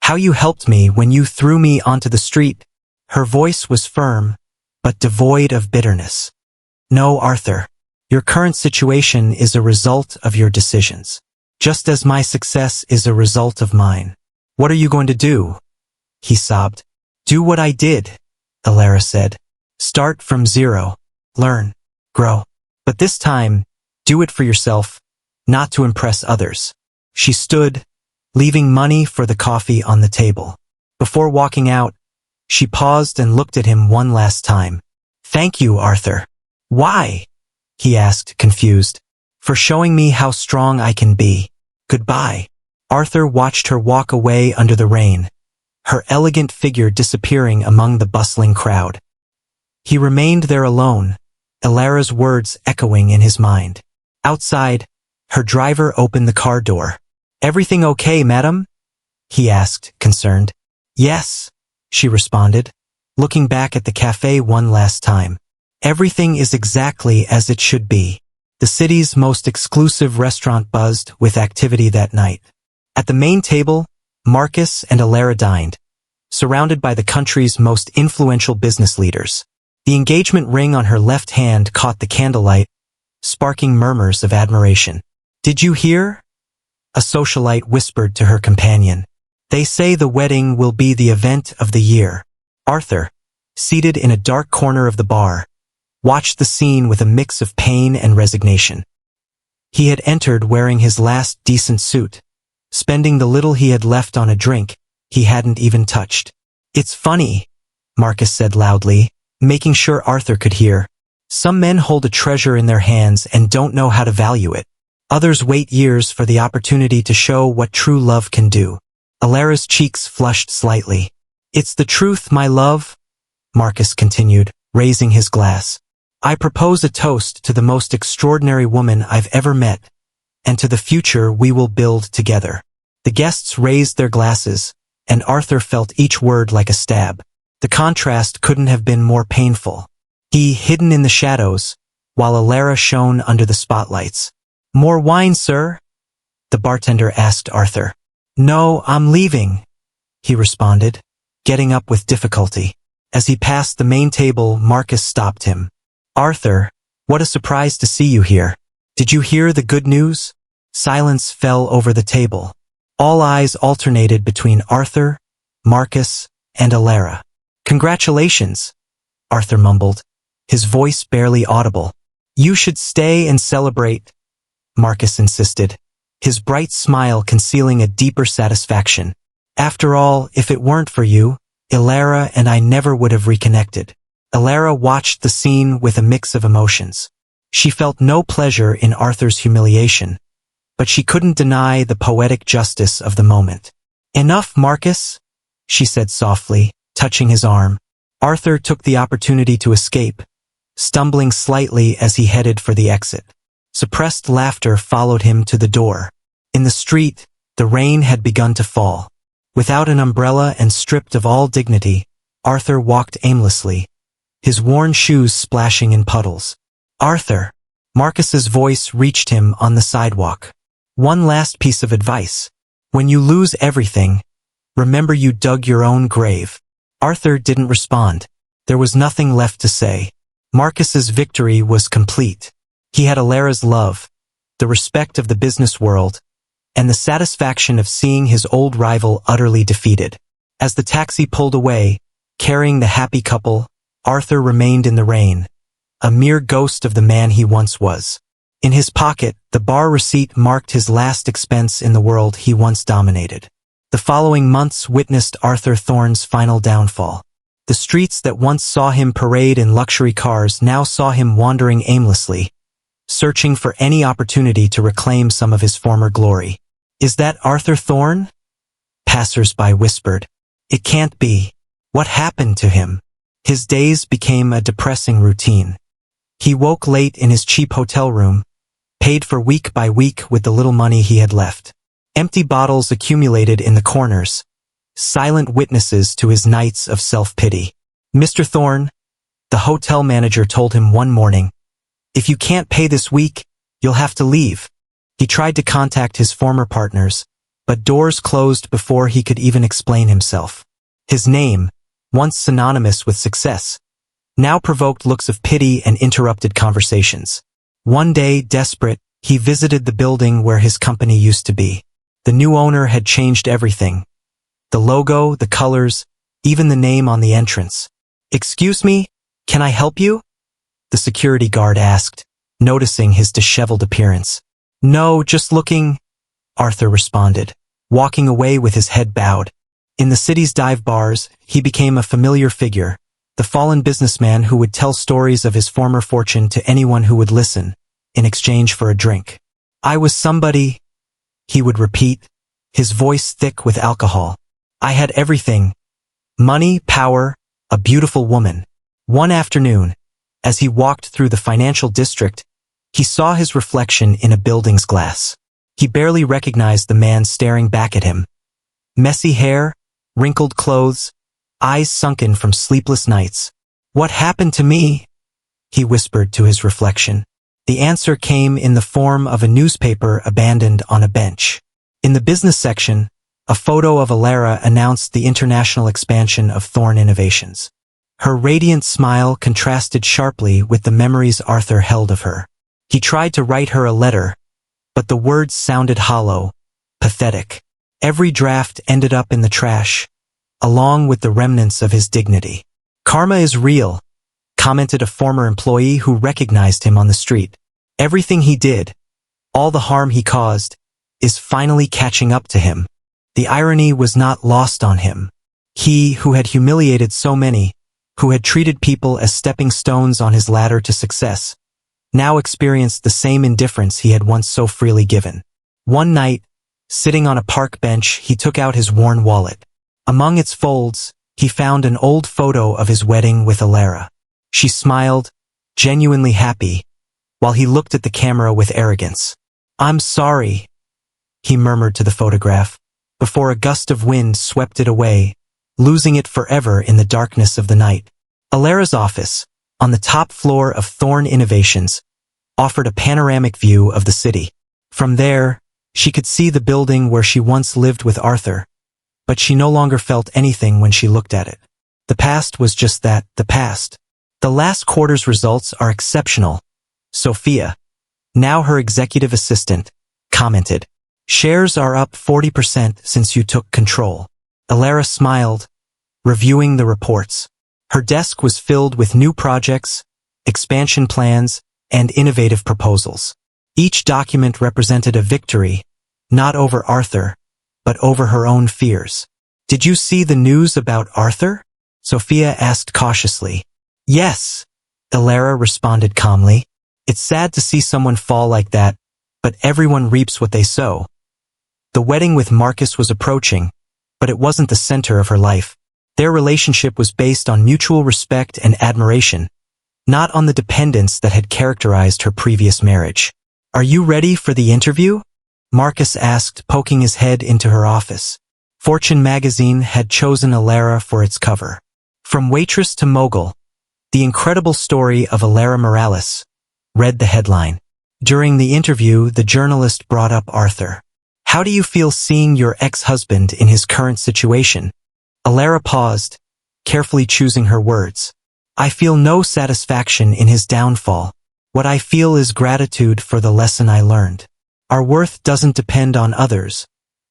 How you helped me when you threw me onto the street. Her voice was firm, but devoid of bitterness. No, Arthur. Your current situation is a result of your decisions. Just as my success is a result of mine. What are you going to do? He sobbed. Do what I did, Alara said. Start from zero. Learn. Grow. But this time, do it for yourself, not to impress others. She stood, leaving money for the coffee on the table. Before walking out, she paused and looked at him one last time. Thank you, Arthur. Why? He asked, confused. For showing me how strong I can be. Goodbye. Arthur watched her walk away under the rain, her elegant figure disappearing among the bustling crowd. He remained there alone, Alara's words echoing in his mind. Outside, her driver opened the car door. Everything okay, madam? He asked, concerned. Yes, she responded, looking back at the cafe one last time. Everything is exactly as it should be. The city's most exclusive restaurant buzzed with activity that night. At the main table, Marcus and Alara dined, surrounded by the country's most influential business leaders. The engagement ring on her left hand caught the candlelight, sparking murmurs of admiration. "Did you hear?" a socialite whispered to her companion. "They say the wedding will be the event of the year." Arthur, seated in a dark corner of the bar, watched the scene with a mix of pain and resignation. He had entered wearing his last decent suit, spending the little he had left on a drink he hadn't even touched. "It's funny," Marcus said loudly, making sure Arthur could hear. "Some men hold a treasure in their hands and don't know how to value it. Others wait years for the opportunity to show what true love can do." Alara's cheeks flushed slightly. "It's the truth, my love," Marcus continued, raising his glass. "I propose a toast to the most extraordinary woman I've ever met, and to the future we will build together." The guests raised their glasses, and Arthur felt each word like a stab. The contrast couldn't have been more painful. He, hidden in the shadows, while Alara shone under the spotlights. "More wine, sir?" the bartender asked Arthur. "No, I'm leaving," he responded, getting up with difficulty. As he passed the main table, Marcus stopped him. "Arthur, what a surprise to see you here. Did you hear the good news?" Silence fell over the table. All eyes alternated between Arthur, Marcus, and Alara. "Congratulations," Arthur mumbled, his voice barely audible. "You should stay and celebrate," Marcus insisted, his bright smile concealing a deeper satisfaction. "After all, if it weren't for you, Alara and I never would have reconnected." Alara watched the scene with a mix of emotions. She felt no pleasure in Arthur's humiliation, but she couldn't deny the poetic justice of the moment. "Enough, Marcus," she said softly, touching his arm. Arthur took the opportunity to escape, stumbling slightly as he headed for the exit. Suppressed laughter followed him to the door. In the street, the rain had begun to fall. Without an umbrella and stripped of all dignity, Arthur walked aimlessly, his worn shoes splashing in puddles. "Arthur," Marcus's voice reached him on the sidewalk. "One last piece of advice. When you lose everything, remember you dug your own grave." Arthur didn't respond. There was nothing left to say. Marcus's victory was complete. He had Alara's love, the respect of the business world, and the satisfaction of seeing his old rival utterly defeated. As the taxi pulled away, carrying the happy couple, Arthur remained in the rain, a mere ghost of the man he once was. In his pocket, the bar receipt marked his last expense in the world he once dominated. The following months witnessed Arthur Thorne's final downfall. The streets that once saw him parade in luxury cars now saw him wandering aimlessly, searching for any opportunity to reclaim some of his former glory. "Is that Arthur Thorne?" Passers-by whispered. "It can't be. What happened to him?" His days became a depressing routine. He woke late in his cheap hotel room, paid for week by week with the little money he had left. Empty bottles accumulated in the corners, silent witnesses to his nights of self-pity. "Mr. Thorne," the hotel manager told him one morning, "if you can't pay this week, you'll have to leave." He tried to contact his former partners, but doors closed before he could even explain himself. His name, once synonymous with success, now provoked looks of pity and interrupted conversations. One day, desperate, he visited the building where his company used to be. The new owner had changed everything. The logo, the colors, even the name on the entrance. "Excuse me, can I help you?" the security guard asked, noticing his disheveled appearance. "No, just looking," Arthur responded, walking away with his head bowed. In the city's dive bars, he became a familiar figure, the fallen businessman who would tell stories of his former fortune to anyone who would listen, in exchange for a drink. "I was somebody," he would repeat, his voice thick with alcohol. "I had everything. Money, power, a beautiful woman." One afternoon, as he walked through the financial district, he saw his reflection in a building's glass. He barely recognized the man staring back at him. Messy hair, wrinkled clothes, eyes sunken from sleepless nights. "What happened to me?" he whispered to his reflection. The answer came in the form of a newspaper abandoned on a bench. In the business section, A photo of Alara announced the international expansion of Thorn Innovations. Her radiant smile contrasted sharply with the memories Arthur held of her. He tried to write her a letter, but the words sounded hollow, pathetic. Every draft ended up in the trash, along with the remnants of his dignity. "Karma is real," commented a former employee who recognized him on the street. "Everything he did, all the harm he caused, is finally catching up to him." The irony was not lost on him. He, who had humiliated so many, who had treated people as stepping stones on his ladder to success, now experienced the same indifference he had once so freely given. One night, sitting on a park bench, he took out his worn wallet. Among its folds, he found an old photo of his wedding with Alara. She smiled, genuinely happy, while he looked at the camera with arrogance. "I'm sorry," he murmured to the photograph, before a gust of wind swept it away, losing it forever in the darkness of the night. Alara's office, on the top floor of Thorn Innovations, offered a panoramic view of the city. From there, she could see the building where she once lived with Arthur, but she no longer felt anything when she looked at it. The past was just that, the past. "The last quarter's results are exceptional," Sophia, now her executive assistant, commented. "Shares are up 40% since you took control." Alara smiled, reviewing the reports. Her desk was filled with new projects, expansion plans, and innovative proposals. Each document represented a victory, not over Arthur, but over her own fears. "Did you see the news about Arthur?" Sophia asked cautiously. "Yes," Alara responded calmly. "It's sad to see someone fall like that, but everyone reaps what they sow." The wedding with Marcus was approaching, but it wasn't the center of her life. Their relationship was based on mutual respect and admiration, not on the dependence that had characterized her previous marriage. "Are you ready for the interview?" Marcus asked, poking his head into her office. Fortune magazine had chosen Alara for its cover. "From Waitress to Mogul, the incredible story of Alara Morales," read the headline. During the interview, the journalist brought up Arthur. "How do you feel seeing your ex-husband in his current situation?" Alara paused, carefully choosing her words. "I feel no satisfaction in his downfall. What I feel is gratitude for the lesson I learned. Our worth doesn't depend on others,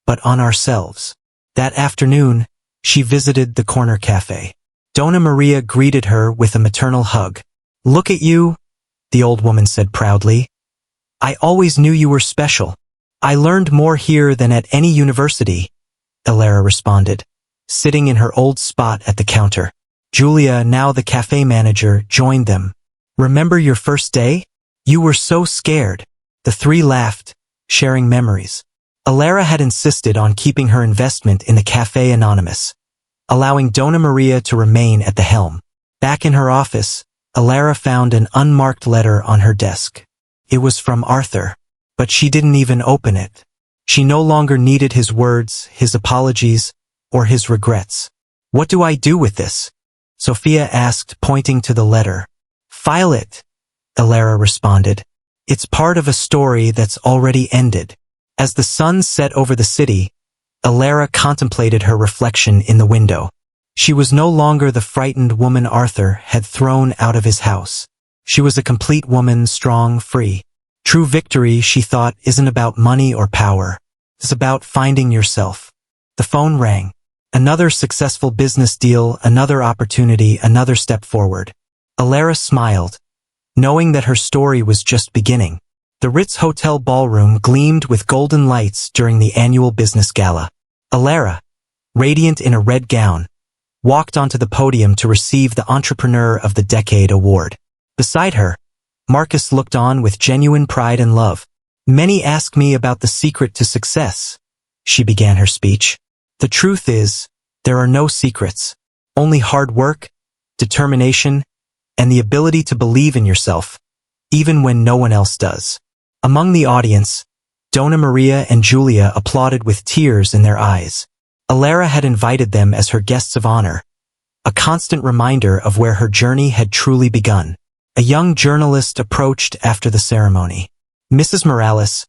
but on ourselves." That afternoon, she visited the corner cafe. Donna Maria greeted her with a maternal hug. "Look at you," the old woman said proudly. "I always knew you were special. I learned more here than at any university," Alara responded, sitting in her old spot at the counter. Julia, now the cafe manager, joined them. "Remember your first day? You were so scared." The three laughed, sharing memories. Alara had insisted on keeping her investment in the cafe anonymous, allowing Donna Maria to remain at the helm. Back in her office, Alara found an unmarked letter on her desk. It was from Arthur, but she didn't even open it. She no longer needed his words, his apologies, or his regrets. "What do I do with this?" Sophia asked, pointing to the letter. "File it," Alara responded. "It's part of a story that's already ended." As the sun set over the city, Alara contemplated her reflection in the window. She was no longer the frightened woman Arthur had thrown out of his house. She was a complete woman, strong, free. True victory, she thought, isn't about money or power. It's about finding yourself. The phone rang. Another successful business deal, another opportunity, another step forward. Alara smiled, knowing that her story was just beginning. The Ritz Hotel ballroom gleamed with golden lights during the annual business gala. Alara, radiant in a red gown, walked onto the podium to receive the Entrepreneur of the Decade award. Beside her, Marcus looked on with genuine pride and love. "Many ask me about the secret to success," she began her speech. "The truth is, there are no secrets, only hard work, determination, and the ability to believe in yourself, even when no one else does." Among the audience, Donna Maria and Julia applauded with tears in their eyes. Alara had invited them as her guests of honor, a constant reminder of where her journey had truly begun. A young journalist approached after the ceremony. "Mrs. Morales,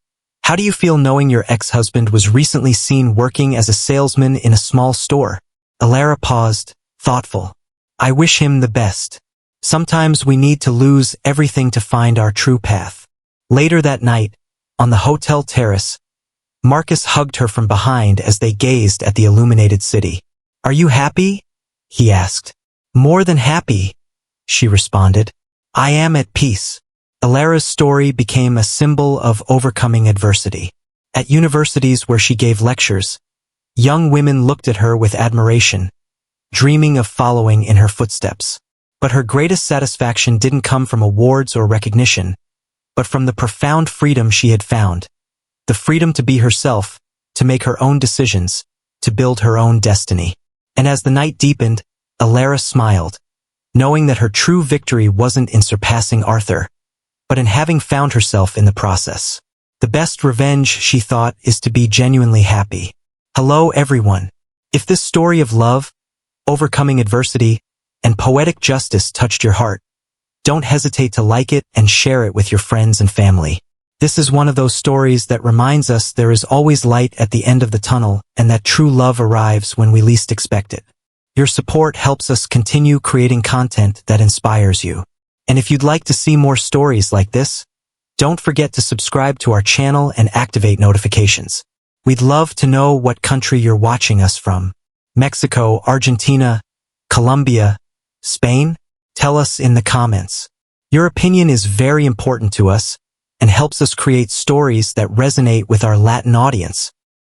How do you feel knowing your ex-husband was recently seen working as a salesman in a small store? Alara paused, thoughtful. I wish him the best. Sometimes we need to lose everything to find our true path. Later that night, on the hotel terrace, Marcus hugged her from behind as they gazed at the illuminated city. Are you happy? He asked. More than happy, she responded. I am at peace. Alara's story became a symbol of overcoming adversity. At universities where she gave lectures, young women looked at her with admiration, dreaming of following in her footsteps. But her greatest satisfaction didn't come from awards or recognition, but from the profound freedom she had found. The freedom to be herself, to make her own decisions, to build her own destiny. And as the night deepened, Alara smiled, knowing that her true victory wasn't in surpassing Arthur, but in having found herself in the process. The best revenge, she thought, is to be genuinely happy. Hello everyone. If this story of love, overcoming adversity, and poetic justice touched your heart, don't hesitate to like it and share it with your friends and family. This is one of those stories that reminds us there is always light at the end of the tunnel and that true love arrives when we least expect it. Your support helps us continue creating content that inspires you. And if you'd like to see more stories like this, don't forget to subscribe to our channel and activate notifications. We'd love to know what country you're watching us from. Mexico, Argentina, Colombia, Spain? Tell us in the comments. Your opinion is very important to us and helps us create stories that resonate with our Latin audience.